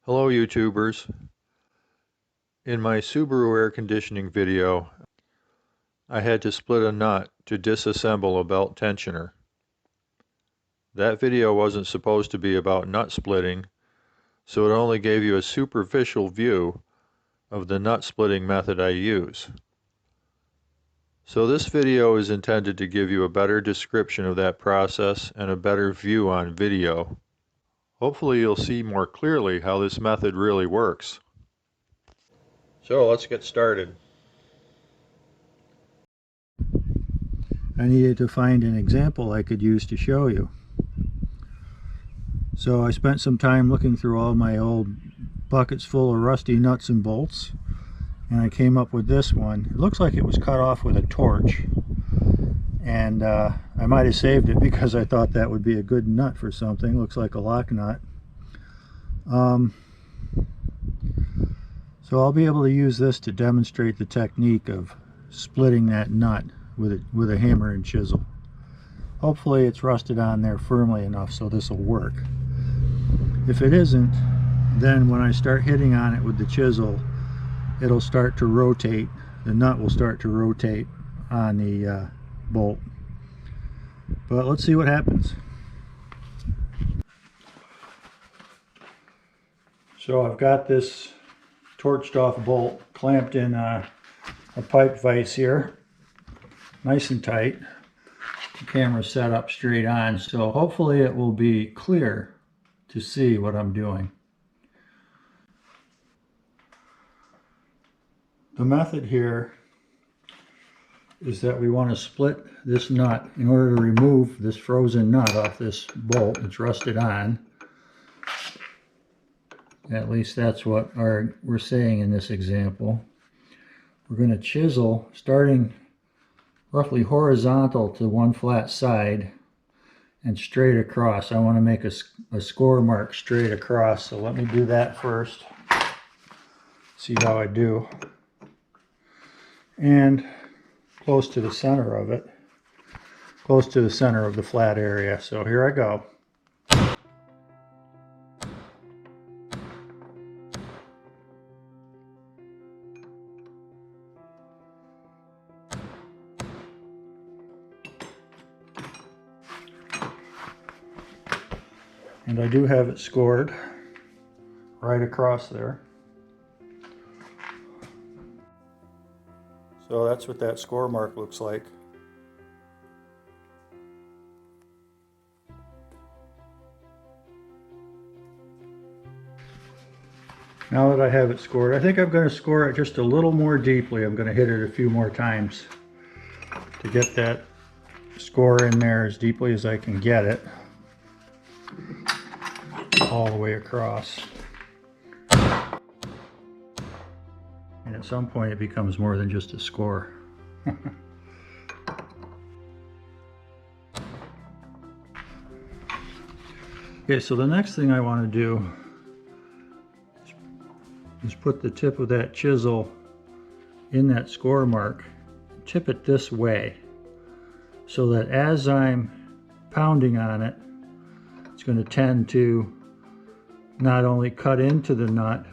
Hello YouTubers. In my Subaru air conditioning video, I had to split a nut to disassemble a belt tensioner. That video wasn't supposed to be about nut splitting, so it only gave you a superficial view of the nut splitting method I use. So this video is intended to give you a better description of that process and a better view on video. Hopefully you'll see more clearly how this method really works. So let's get started. I needed to find an example I could use to show you. So I spent some time looking through all my old buckets full of rusty nuts and bolts, and I came up with this one. It looks like it was cut off with a torch, and I might have saved it because I thought that would be a good nut for something. Looks like a lock nut. So I'll be able to use this to demonstrate the technique of splitting that nut with a hammer and chisel. Hopefully it's rusted on there firmly enough so this will work. If it isn't, then when I start hitting on it with the chisel, it'll start to rotate. The nut will start to rotate on the bolt. But let's see what happens. So I've got this torched off bolt clamped in a pipe vise here, nice and tight. The camera's set up straight on, so hopefully it will be clear to see what I'm doing. The method here is that we want to split this nut in order to remove this frozen nut off this bolt that's rusted on. At least that's what we're saying in this example. We're going to chisel starting roughly horizontal to one flat side and straight across. I want to make a score mark straight across, so let me do that first. See how I do. And close to the center of it, close to the center of the flat area. So here I go. And I do have it scored right across there. So that's what that score mark looks like. Now that I have it scored, I think I'm going to score it just a little more deeply. I'm going to hit it a few more times to get that score in there as deeply as I can get it, all the way across. And at some point it becomes more than just a score. Okay, so the next thing I want to do is put the tip of that chisel in that score mark, tip it this way, so that as I'm pounding on it, it's going to tend to not only cut into the nut,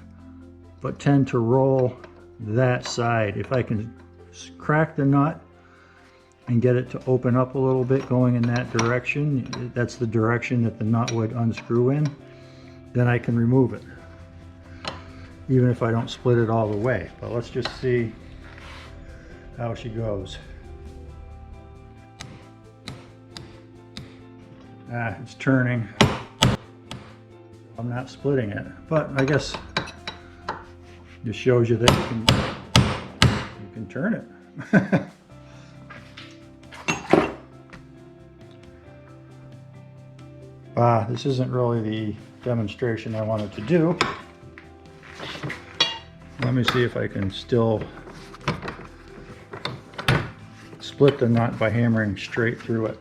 but tend to roll that side. If I can crack the nut and get it to open up a little bit going in that direction, that's the direction that the nut would unscrew in, then I can remove it, even if I don't split it all the way. But let's just see how she goes. It's turning. I'm not splitting it, but I guess just shows you that you can turn it. This isn't really the demonstration I wanted to do. Let me see if I can still split the nut by hammering straight through it.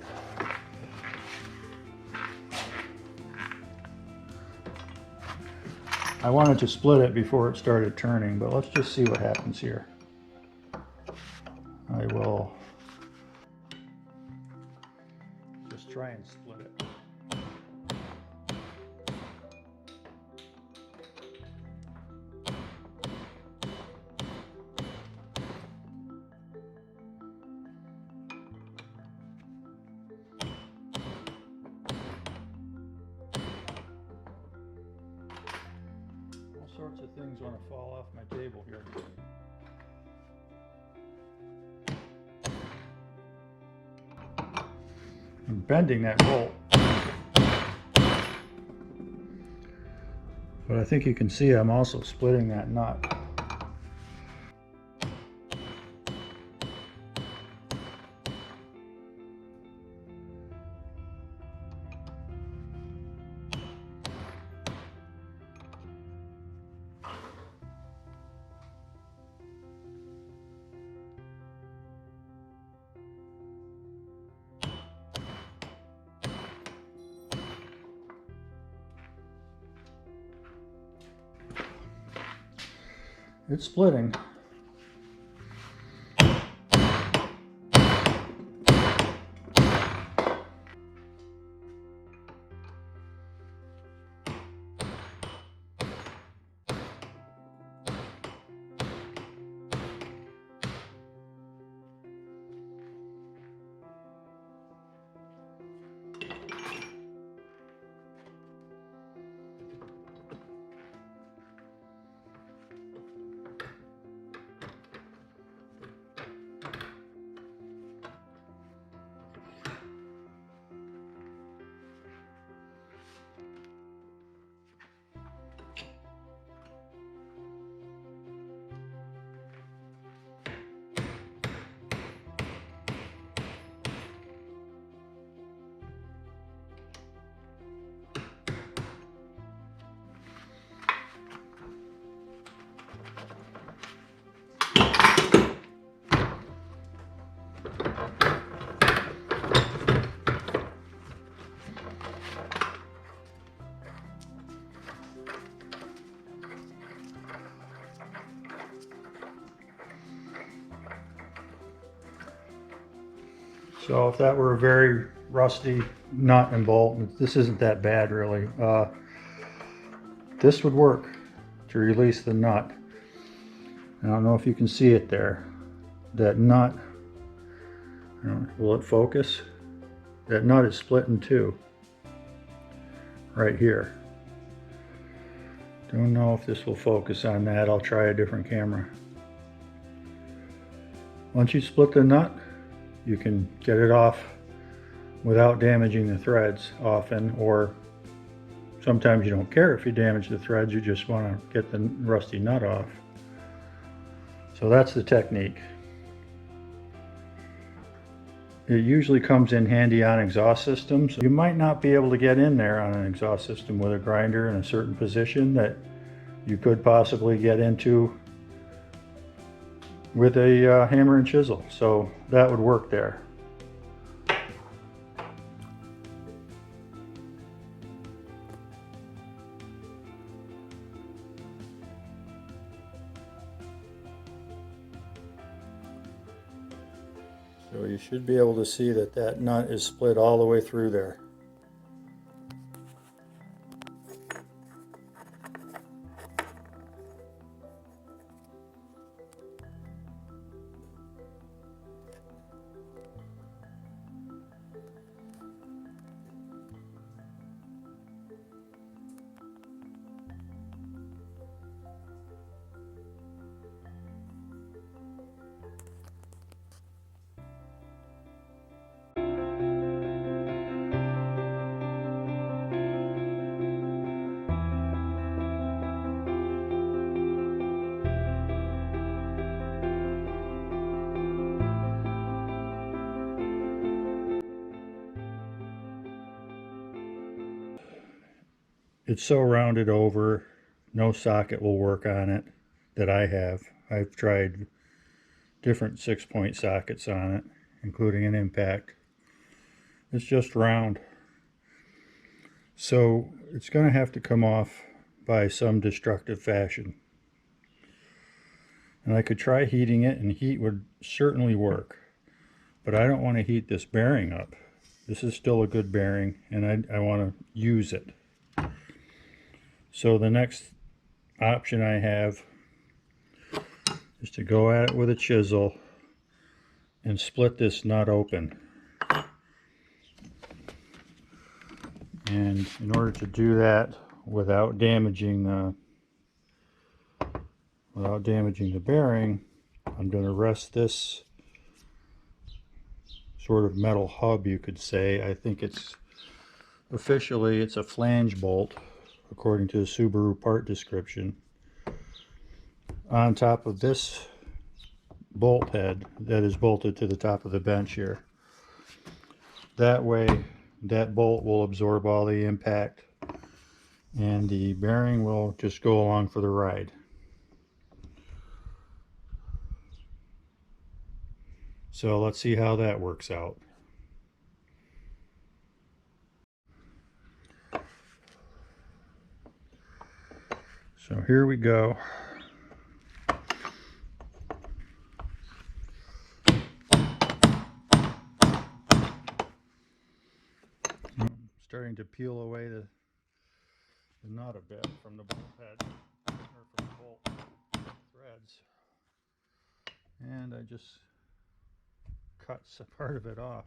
I wanted to split it before it started turning, but let's just see what happens here. I will just try and split it. sorts of things want to fall off my table here. I'm bending that bolt, but I think you can see I'm also splitting that nut. It's splitting. So if that were a very rusty nut and bolt, this isn't that bad really. This would work to release the nut. I don't know if you can see it there. That nut, will it focus? That nut is split in two right here. Don't know if this will focus on that. I'll try a different camera. Once you split the nut, you can get it off without damaging the threads often, or sometimes you don't care if you damage the threads, you just want to get the rusty nut off. So that's the technique. It usually comes in handy on exhaust systems. You might not be able to get in there on an exhaust system with a grinder in a certain position that you could possibly get into with a hammer and chisel. So that would work there. So you should be able to see that that nut is split all the way through there. It's so rounded over, no socket will work on it that I have. I've tried different 6-point sockets on it, including an impact. It's just round. So it's going to have to come off by some destructive fashion. And I could try heating it, and heat would certainly work. But I don't want to heat this bearing up. This is still a good bearing, and I want to use it. So the next option I have is to go at it with a chisel and split this nut open. And in order to do that without damaging without damaging the bearing, I'm going to rest this sort of metal hub, you could say. I think it's officially it's a flange bolt according to the Subaru part description, on top of this bolt head that is bolted to the top of the bench here. That way that bolt will absorb all the impact and the bearing will just go along for the ride. So let's see how that works out. So here we go. Starting to peel away the nut a bit from the bolt head, or from the bolt threads. And I just cut a part of it off.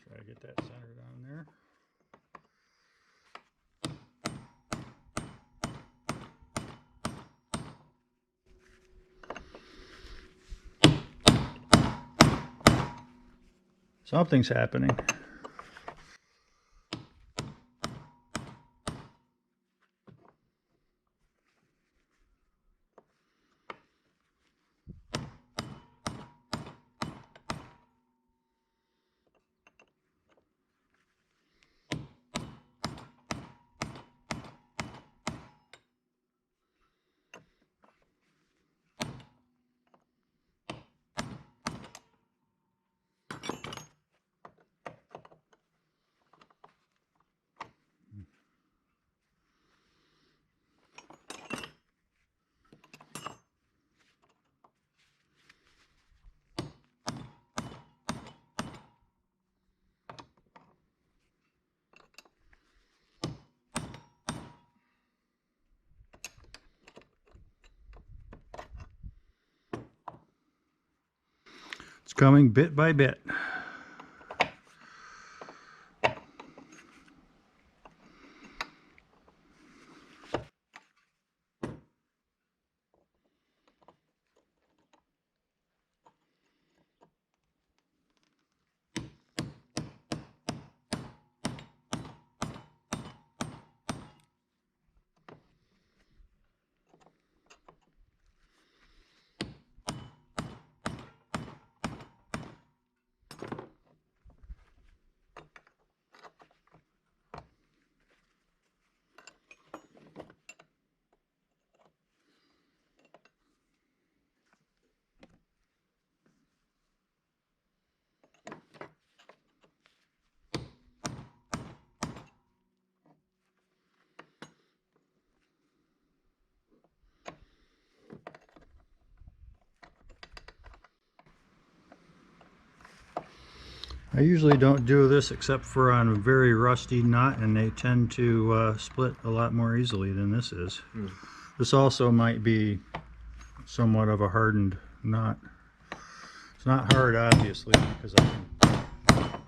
Try to get that centered on there. Something's happening. It's coming bit by bit. I usually don't do this except for on a very rusty nut, and they tend to split a lot more easily than this is. This also might be somewhat of a hardened nut. It's not hard, obviously, because I can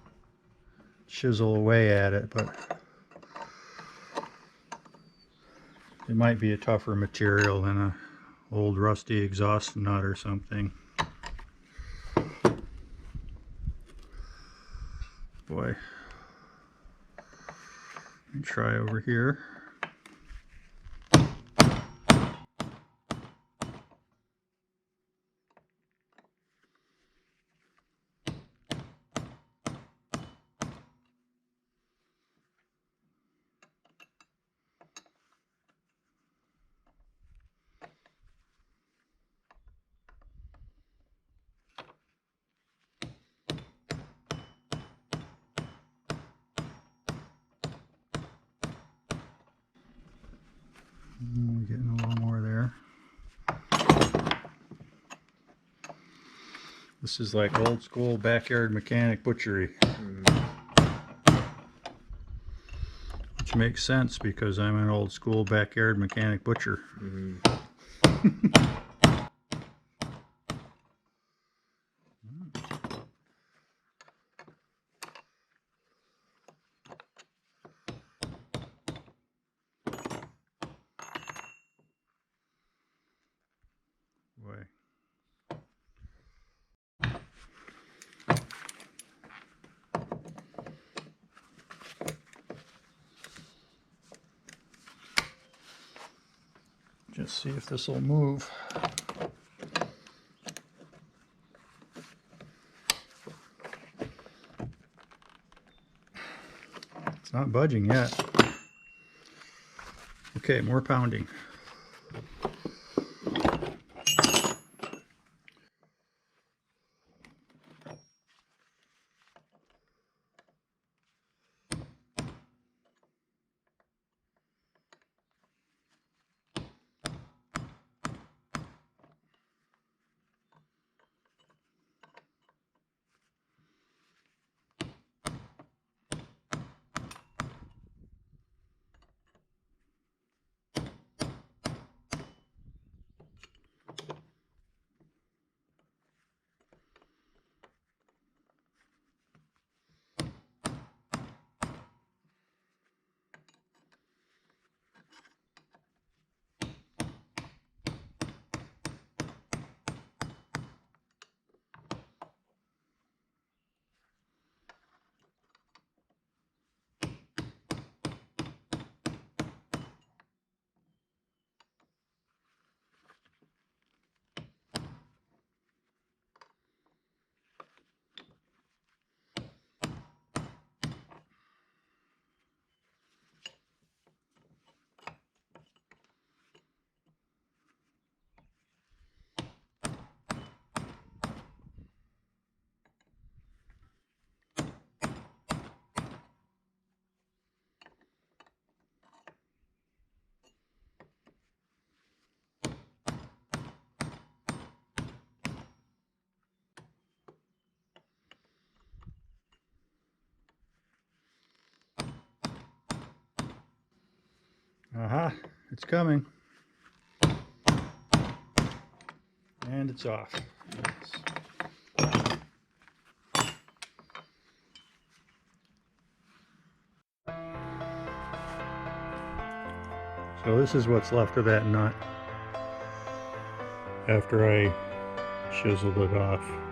chisel away at it, but it might be a tougher material than a old rusty exhaust nut or something. Boy, let me try over here. We're getting a little more there. This is like old school backyard mechanic butchery. Which makes sense because I'm an old school backyard mechanic butcher. Just see if this will move. It's not budging yet. Okay, more pounding. Aha, it's coming. And it's off. So this is what's left of that nut after I chiseled it off.